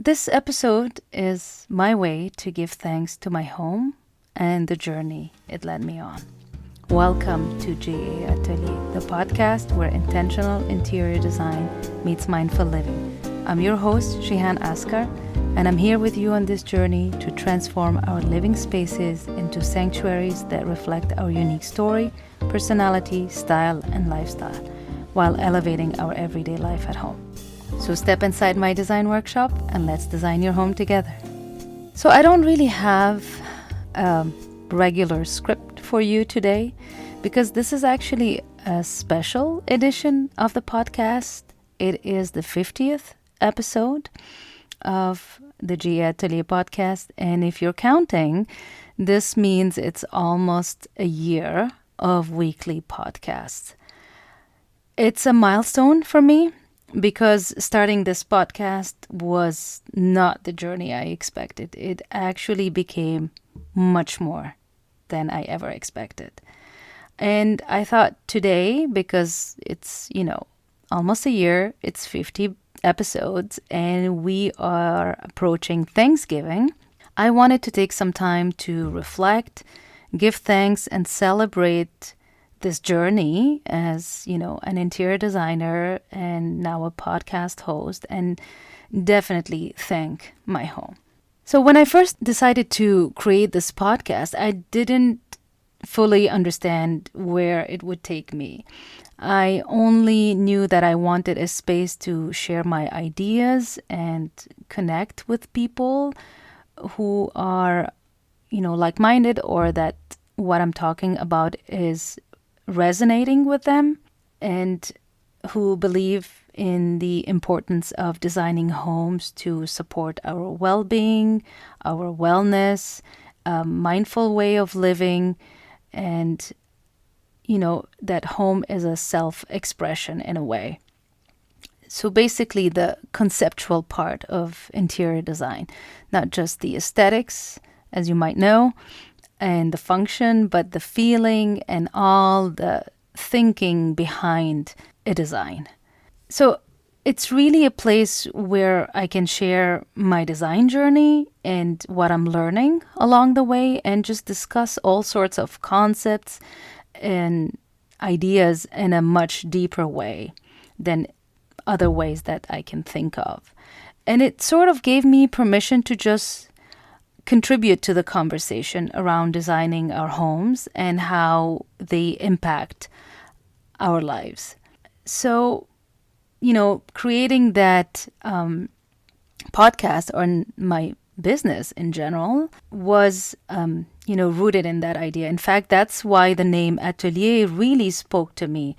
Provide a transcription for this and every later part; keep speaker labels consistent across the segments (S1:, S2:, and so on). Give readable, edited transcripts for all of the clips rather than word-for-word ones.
S1: This episode is my way to give thanks to my home and the journey it led me on. Welcome to GA Atelier, the podcast where intentional interior design meets mindful living. I'm your host, Shihan Askar, and I'm here with you on this journey to transform our living spaces into sanctuaries that reflect our unique story, personality, style, and lifestyle, while elevating our everyday life at home. So step inside my design workshop and let's design your home together. So I don't really have a regular script for you today because this is actually a special edition of the podcast. It is the 50th episode of the GA Atelier podcast. And if you're counting, this means it's almost a year of weekly podcasts. It's a milestone for me, because starting this podcast was not the journey I expected. It actually became much more than I ever expected. And I thought today, because it's, almost a year, it's 50 episodes, and we are approaching Thanksgiving, I wanted to take some time to reflect, give thanks, and celebrate this journey as, an interior designer and now a podcast host, and definitely thank my home. So when I first decided to create this podcast, I didn't fully understand where it would take me. I only knew that I wanted a space to share my ideas and connect with people who are, like-minded, or that what I'm talking about is resonating with them, and who believe in the importance of designing homes to support our well-being, our wellness, a mindful way of living, and that home is a self-expression in a way. So basically the conceptual part of interior design, not just the aesthetics, as you might know, and the function, but the feeling and all the thinking behind a design. So it's really a place where I can share my design journey and what I'm learning along the way, and just discuss all sorts of concepts and ideas in a much deeper way than other ways that I can think of. And it sort of gave me permission to just contribute to the conversation around designing our homes and how they impact our lives. So, creating that podcast, or my business in general, was, rooted in that idea. In fact, that's why the name Atelier really spoke to me.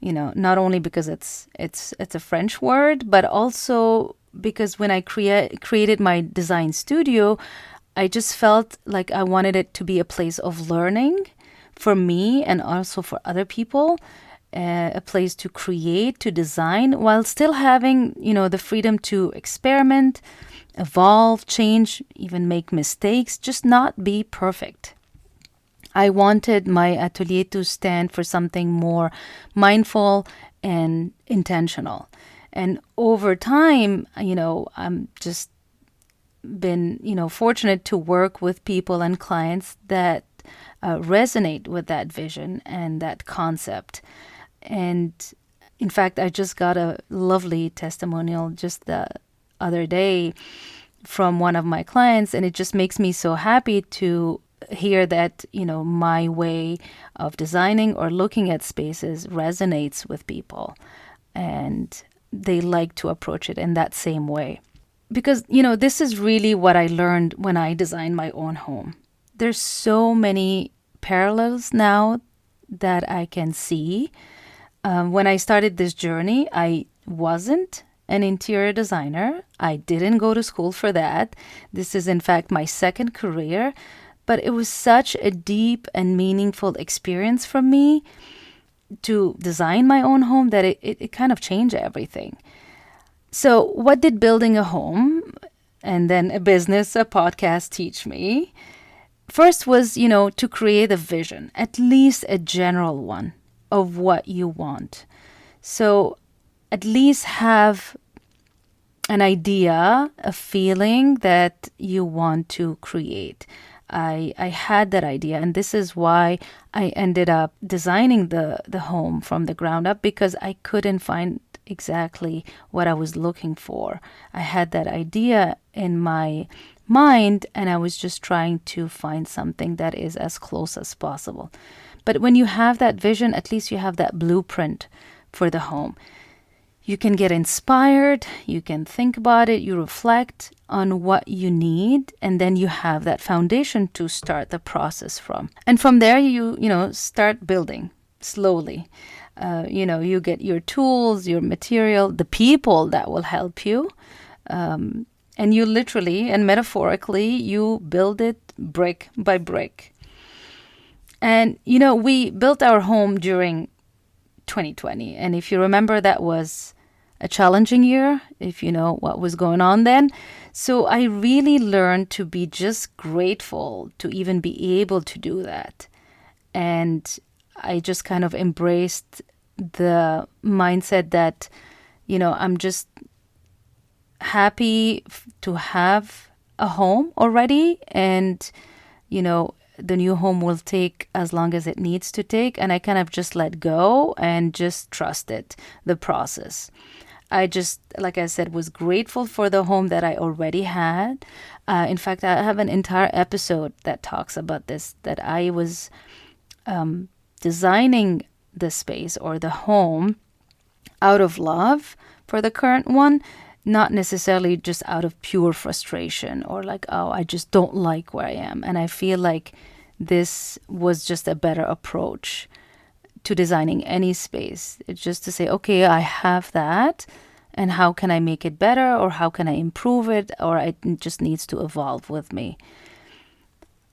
S1: Not only because it's a French word, but also because when I created my design studio, I just felt like I wanted it to be a place of learning for me and also for other people, a place to create, to design, while still having, the freedom to experiment, evolve, change, even make mistakes, just not be perfect. I wanted my atelier to stand for something more mindful and intentional. And over time, I'm just been, fortunate to work with people and clients that resonate with that vision and that concept. And in fact, I just got a lovely testimonial just the other day from one of my clients, and it just makes me so happy to hear that, my way of designing or looking at spaces resonates with people, and they like to approach it in that same way. Because, this is really what I learned when I designed my own home. There's so many parallels now that I can see. When I started this journey, I wasn't an interior designer. I didn't go to school for that. This is, in fact, my second career. But it was such a deep and meaningful experience for me to design my own home that it kind of changed everything. So what did building a home and then a business, a podcast teach me? First was, to create a vision, at least a general one of what you want. So at least have an idea, a feeling that you want to create. I had that idea, and this is why I ended up designing the home from the ground up, because I couldn't find exactly what I was looking for. I had that idea in my mind, and I was just trying to find something that is as close as possible. But when you have that vision, at least you have that blueprint for the home. You can get inspired, you can think about it, you reflect on what you need, and then you have that foundation to start the process from. And from there, you start building slowly. You get your tools, your material, the people that will help you. And you literally and metaphorically, you build it brick by brick. And, we built our home during 2020. And if you remember, that was a challenging year, if you know what was going on then. So I really learned to be just grateful to even be able to do that. And I just kind of embraced the mindset that, I'm just happy to have a home already. And, the new home will take as long as it needs to take. And I kind of just let go and just trusted the process. I just, like I said, was grateful for the home that I already had. In fact, I have an entire episode that talks about this, that I was designing the space or the home out of love for the current one, not necessarily just out of pure frustration or like, oh, I just don't like where I am. And I feel like this was just a better approach to designing any space. It's just to say, okay, I have that, and how can I make it better, or how can I improve it, or it just needs to evolve with me.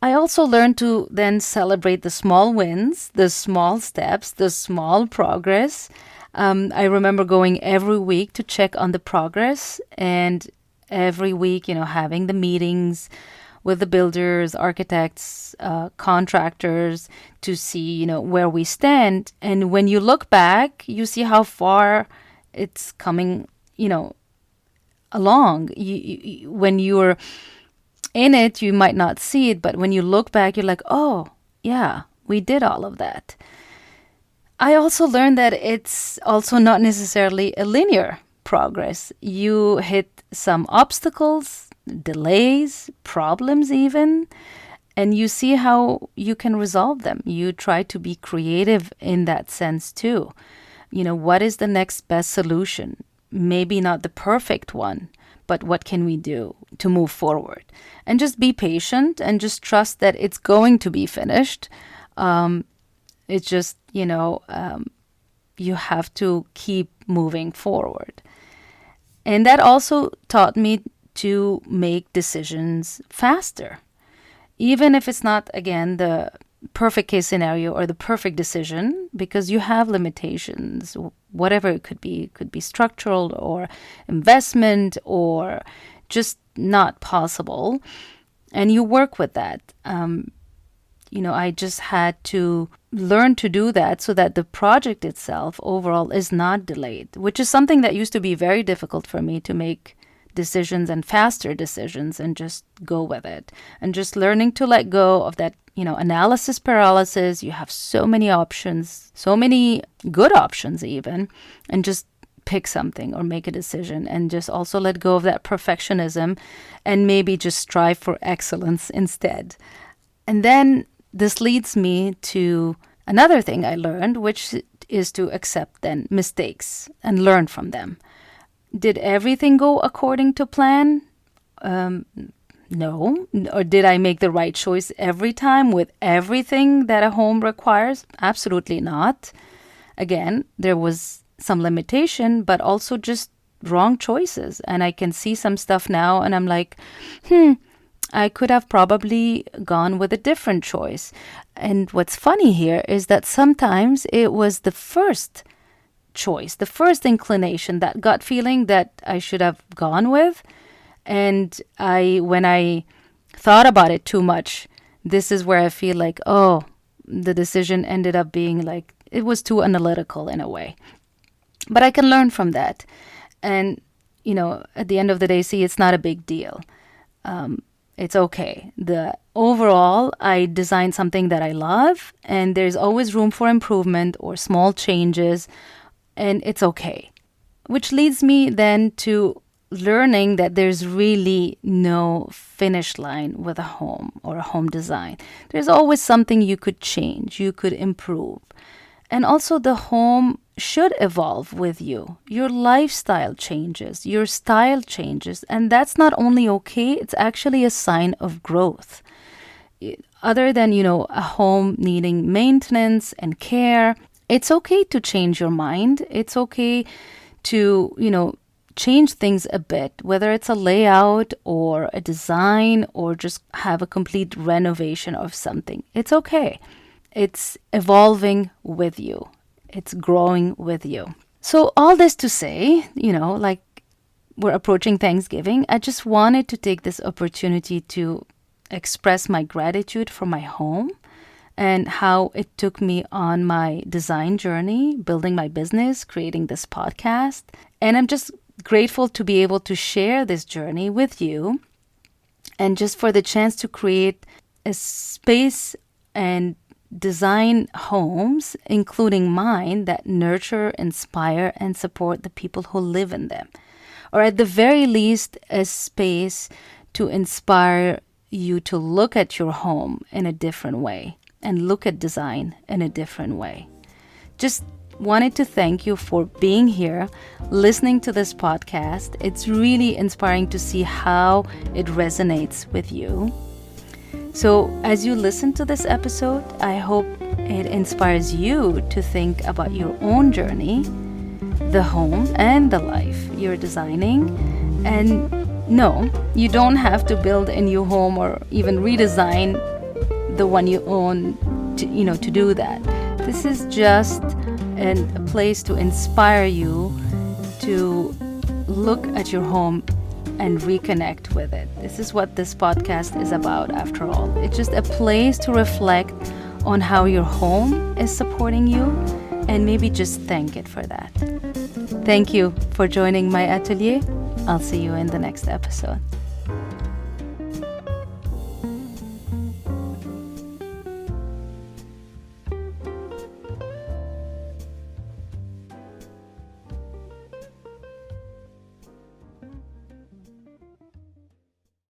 S1: I also learned to then celebrate the small wins, the small steps, the small progress. I remember going every week to check on the progress, and every week, having the meetings with the builders, architects, contractors to see, where we stand. And when you look back, you see how far it's coming, along. When you're in it, you might not see it, but when you look back, you're like, oh, yeah, we did all of that. I also learned that it's also not necessarily a linear progress. You hit some obstacles, delays, problems even, and you see how you can resolve them. You try to be creative in that sense too. What is the next best solution? Maybe not the perfect one, but what can we do to move forward? And just be patient and just trust that it's going to be finished. It's just, you have to keep moving forward. And that also taught me to make decisions faster. Even if it's not, again, the perfect case scenario or the perfect decision, because you have limitations, whatever it could be structural or investment or just not possible. And you work with that. I just had to learn to do that so that the project itself overall is not delayed, which is something that used to be very difficult for me to make decisions and faster decisions and just go with it. And just learning to let go of that, analysis paralysis. You have so many options, so many good options even, and just pick something or make a decision, and just also let go of that perfectionism and maybe just strive for excellence instead. And then this leads me to another thing I learned, which is to accept then mistakes and learn from them. Did everything go according to plan? No. Or did I make the right choice every time with everything that a home requires? Absolutely not. Again, there was some limitation, but also just wrong choices. And I can see some stuff now and I'm like, I could have probably gone with a different choice. And what's funny here is that sometimes it was the first choice, the first inclination, that gut feeling that I should have gone with. And when I thought about it too much, this is where I feel like, oh, the decision ended up being like, it was too analytical in a way. But I can learn from that. And, at the end of the day, see, it's not a big deal. It's okay. The overall, I designed something that I love, and there's always room for improvement or small changes, and it's okay. Which leads me then to learning that there's really no finish line with a home or a home design. There's always something you could change, you could improve. And also the home should evolve with you. Your lifestyle changes, your style changes, and that's not only okay, it's actually a sign of growth. Other than, a home needing maintenance and care, it's okay to change your mind. It's okay to, change things a bit, whether it's a layout or a design or just have a complete renovation of something. It's okay. It's evolving with you. It's growing with you. So all this to say, like we're approaching Thanksgiving, I just wanted to take this opportunity to express my gratitude for my home and how it took me on my design journey, building my business, creating this podcast. And I'm just grateful to be able to share this journey with you and just for the chance to create a space and design homes, including mine, that nurture, inspire, and support the people who live in them. Or at the very least, a space to inspire you to look at your home in a different way and look at design in a different way. Just wanted to thank you for being here, listening to this podcast. It's really inspiring to see how it resonates with you. So as you listen to this episode, I hope it inspires you to think about your own journey, the home and the life you're designing. And no, you don't have to build a new home or even redesign the one you own to do that. This is just a place to inspire you to look at your home and reconnect with it. This is what this podcast is about, after all. It's just a place to reflect on how your home is supporting you and maybe just thank it for that. Thank you for joining my atelier. I'll see you in the next episode.